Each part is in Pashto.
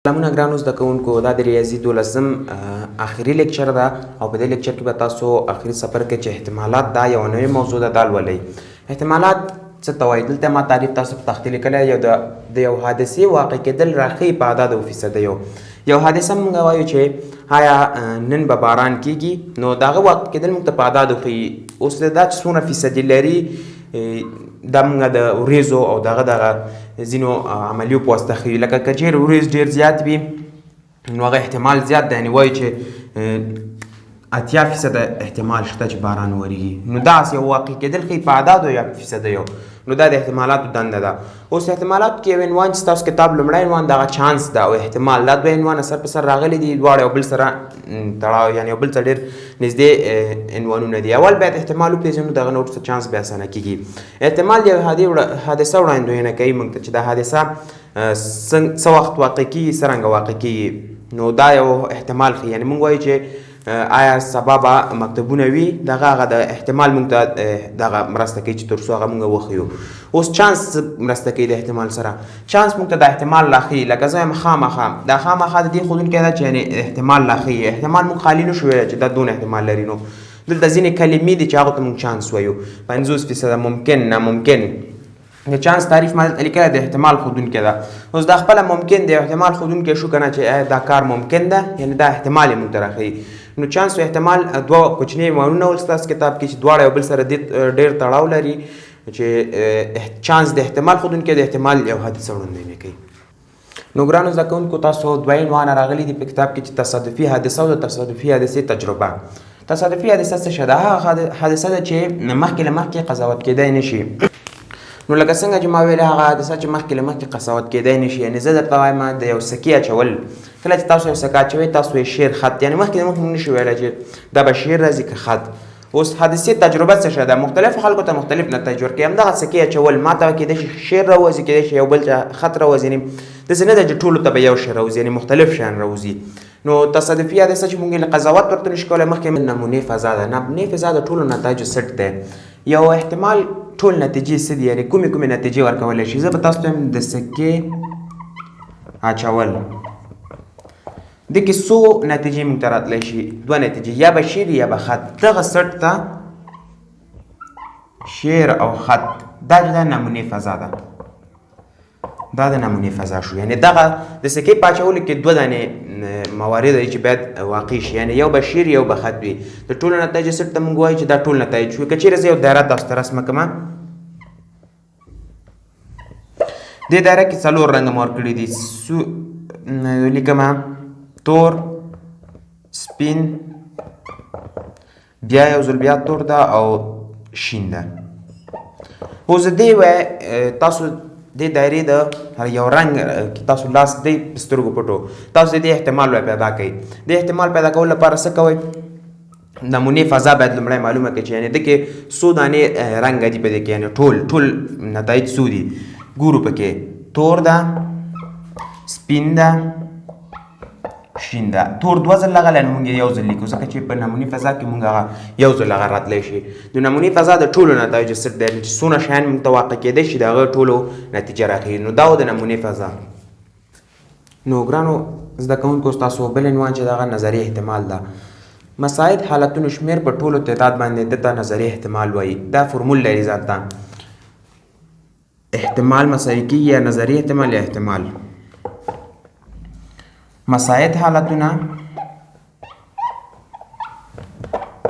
سلامونه ګرانو زده کوونکو، دا د ریاضي 12 اخري لیکچر ده او په دې لیکچر کې به تاسو اخري سفر کې چې احتمالات دا یو نوې موضوع ده دا لولئ. احتمالات څه ته وایي؟ دلته ما تعریف تاسو په تختې لیکلی یو د یو حادثې واقع کېدل راښیي په اعدادو فیصدیو. یو حادثه موږ وایو چې آیا نن به باران کېږي، نو د هغه واقع کېدل موږ ته په اعدادو ښیي. اوس دا چې څومره فیصدي لري دا موږ د وریځو او دغه ځینو عملیو په واسطه ښیو. لکه که چیرې وریځ ډېر زیات وي نو هغه احتمال زیات دی، یعنې وایي چې 80% احتمال شته چې باران وریږي. نو داسې یو واقع کېدل ښیي په اعدادو یا په فیصدیو. نو دا د احتمالاتو دنده ده. اوس احتمالاتو کې یو عنوان چې ستاسو کتاب لومړی عنوان دغه چانس ده او احتمال، دا دوه عنوانه سر په سر راغلي دي، دواړه یو بل سره تړاو یعنې یو بل ته ډېر نږدې عنوانونه دي. اول باید احتمال وپېژنو، دغه نه وروسته چانس بیا اسانه کېږي. احتمال یو حادثه وړاندوینه کوي موږ ته چې دا حادثه څه وخت واقع کېږي، څرنګه واقع کېږي. نو دا یو احتمال ښیي، یعنې موږ وایو چې آیا سبا به مکتبونه وي، هغه د احتمال موږ ته دغه مرسته کوي چې تر څو هغه موږ وښیو. اوس چانس مرسته کوي د احتمال سره. چانس موږ ته د احتمال لا ښیي. لکه زه یم خامخا، دا خامخا د دې ښودونکی ده چې یعنې احتمال لا ښیي. احتمال موږ خالي نه شو ویلی چې دا دونه احتمال لري. نو دلته ځینې کلمې دي چې هغو ته موږ چانس وایو. 50% ممکن، ناممکن. د چانس تعریف ما دلته لیکلی د احتمال ښودونکی ده. اوس دا خپله ممکن دی، احتمال ښودونکی شو که نه چې دا کار ممکن ده، یعنې دا احتمال یې موږ ته راښیي. نو چانس او احتمال دوه کوچني عنوانونه ول ستاسو کتاب کې چې دواړه یو بل سره ډېر تړاو لري، چې چانس د احتمال ښودونکی د احتمال یو حادثه وړاندوینه کوي. نو ګرانو زده کوونکو، تاسو دوه عنوانه راغلي دي په کتاب کې چې تصادفي حادثه او د تصادفي حادثې تجربه. تصادفي حادثه څه شی ده؟ هغه حادثه ده چې مخکې له مخکې قضاوت کېدی نه شي. نو لکه څنګه چې ما ویلې هغه حادثه چې مخکې له مخکې قضاوت کېدی نه شي، یعنې زه درته وایم د یو سکې اچول. کله چې تاسو یو سکه اچوئ تاسو یې شعر خط، یعنې مخکې د مخکې موږ نشو ویلی چې دا به شعر راځي که خط. اوس حادثې تجربه څه شی ده؟ مختلفو خلکو ته مختلف نتایج ورکوي. همدغه سکې اچول، ما ته کېدای شي شعر راوځي، کېدای شي یو بل خط راوځي. یعنې داسې نه ده چې ټولو ته به یو شی راوځي، یعنې مختلف شیان راوځي. نو تصادفي حادثه چې موږ یې قضاوت ورته نشو کولی، مخکې نمونې فضا ده. نمونې فضا د ټولو نتایجو سټ دی. یو احتمال ټول نتیجې څه دي، یعنې کومې نتیجې ورکولی شي. زه به تاسو ته وایم د سکې اچول، دې کې څو نتیجې موږ ته راتلی شي؟ دوه نتیجې، یا به شعر یا به خط. دغه سټ ته شعر او خط دا د نمونې فضا ده. دا د نمونې فضا شو، یعنې دغه د سکې په اچولو کې دوه دانې موارد دي چې باید واقع شي، یعنې یو به شعر یو به خط وي. د ټولو نتایجو سټ ته موږ وایو چې دا ټول نتایج شوي. که چېرې زه یو دایره تاسو ته رسمه کړمه، دې دایره کې 4 رنګه مه ورکړي دي. لیکمه تور، سپین، بیا یو ځل بیا تور ده او شین ده. اوس د دې وایي تاسو دې دایرې د یو رنګ کې تاسو لاس دی په سترګو پټو، تاسو د دې احتمال پیدا کوئ. د احتمال پیدا کولو لپاره څه کوئ؟ نمونې فضا باید لومړی معلومه کړئ چې یعنې د کې څو دانې رنګ دي په دې کې، یعنې ټول نتایج څو دي. ګورو پکې تور ده، سپین ده، شین ده. تور دوه ځل راغلی، نو موږ یې یو ځل لیکو ځکه چې په نمونې فضا کې موږ هغه یو ځل هغه راتلی شي. د نمونې فضا د ټولو نتایجو سټ دی، چې څونه شیان موږ ته واقع کېدی شي د هغه ټولو نتیجه راښیي. نو دا و د نمونې فضا. نو ګرانو زده کوونکو، ستاسو بل عنوان چې دغه نظري احتمال ده. مساعد حالتونو شمېر په ټولو تعداد باندې ده ته نظري احتمال وایي. دا فرمول لري ځان ته. احتمال مساوي کېږي یا نظري احتمال یا احتمال. مساعد حالتونه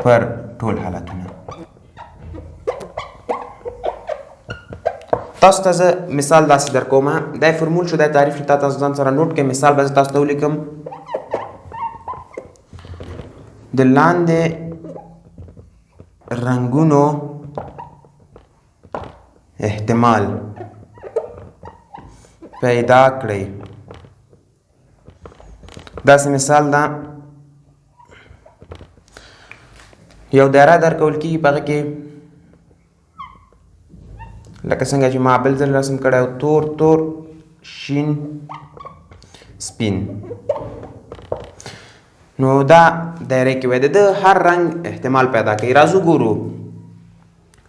پر ټول حالتونه. تاسو ته زه مثال داسې در کومه، دا فرمول شو، دا تعریف شو، تاسو ځان سره نوټ کړئ. مثال به زه تاسو ته ولیکم. د لاندې رنګونو احتمال پیدا کړئ. داسې مثال ده، یو دایره درکول کېږي، په هغه کې لکه څنګه چې ما بل ځل رسم کړی، تور، شین، سپین. نو دا دایره کې وایي د هر رنګ احتمال پیدا کوي. راځو ګورو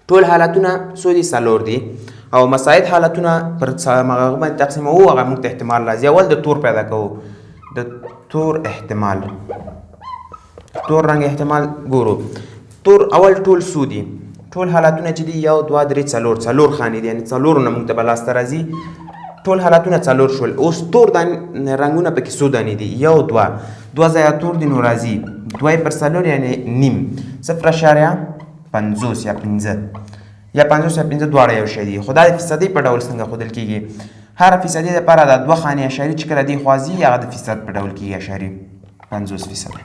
ټول حالتونه څو دي؟ 4 دي. او مساعد حالتونه پر هغه باندې تقسیموو هغه موږ ته احتمال راځي. اول د تور پیدا کوو، د تور احتمال، تور رنګ احتمال ګورو. تور اول ټول څو دي؟ ټول حالتونه چې دي 1 2 3 4 څلور خانې دي، یعنې څلورو نه موږ ته به لاسته راځي. ټول حالتونه څلور شول. اوس تور رنګونه پکې څو دانې دي؟ 1 2 2 ځایه تور دي نو راځي 2 پر 4 یعنې نیم 0.50 یا 5 یا 50 یا 5 دواړه یو شی دي. خو دا د فیصدي په ډول څنګه ښودل کېږي؟ هر فیصدي دپاره دا 2 خانې اشاري چې کله دې خوا ځي هغه د فیصد په ډول کېږي، اشاري 50%.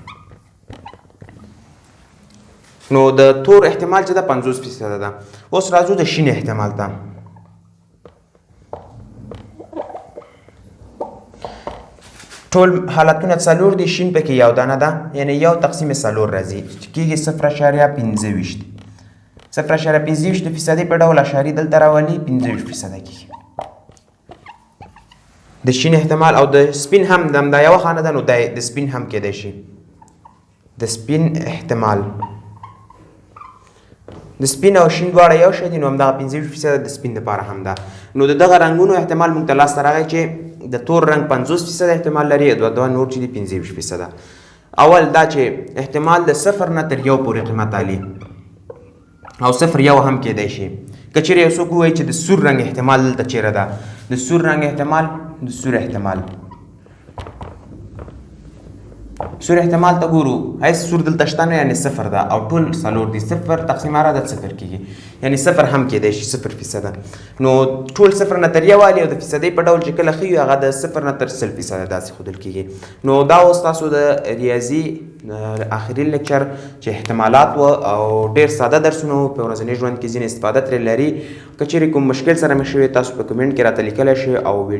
نو د تور احتمال چې ده 50% ده. اوس راځو د شین احتمال ته. ټول حالتونه څلور دي، شین پکې یو دانه ده، یعنې 1 تقسیم 4 راځي چې کېږي 0.25. 0.25 فیصدي په ډول اشاري دلته راولي 25% کېږي. د شین احتمال او د سپین هم دا یوه خانه ده، نو د سپین هم کېدای شي. د سپین احتمال، د سپین او شین دواړه یو شی دي، نو همدغه 25% د سپین دپاره هم ده. نو د دغه رنګونو احتمال موږ ته لاسته راغی چې د تور رنګ 50% احتمال لري، دوه نور چې دي 25%. اول دا چې احتمال د 0 نه تر 1 پورې قیمت عالي او 0 1 هم کېدای شي. که چېرې یو څوک ووایي چې د سور رنګ احتمال دلته چېرې ده، د سور رنګ احتمال، د سور احتمال، سور احتمال ته ګورو، هیڅ سور دلته شته نه، یعنې 0 ده او ټول 4 دي. 0 تقسیم عدد 0 کېږي، یعنې 0 هم کېدای شي 0%. نو ټول 0 نه تر 1 والي او د فیصدۍ په ډول چې کله ښیو هغه د 0 نه تر 0% داسې ښودل کېږي. نو دا اوس تاسو د ریاضي آخري لیکچر چې احتمالات و او ډېر ساده درسونه وو، په ورځني ژوند کې ځینې استفاده ترې لري. که چېرې کوم مشکل سره مخ شوي تاسو په کمنټ کې راته لیکلی شئ او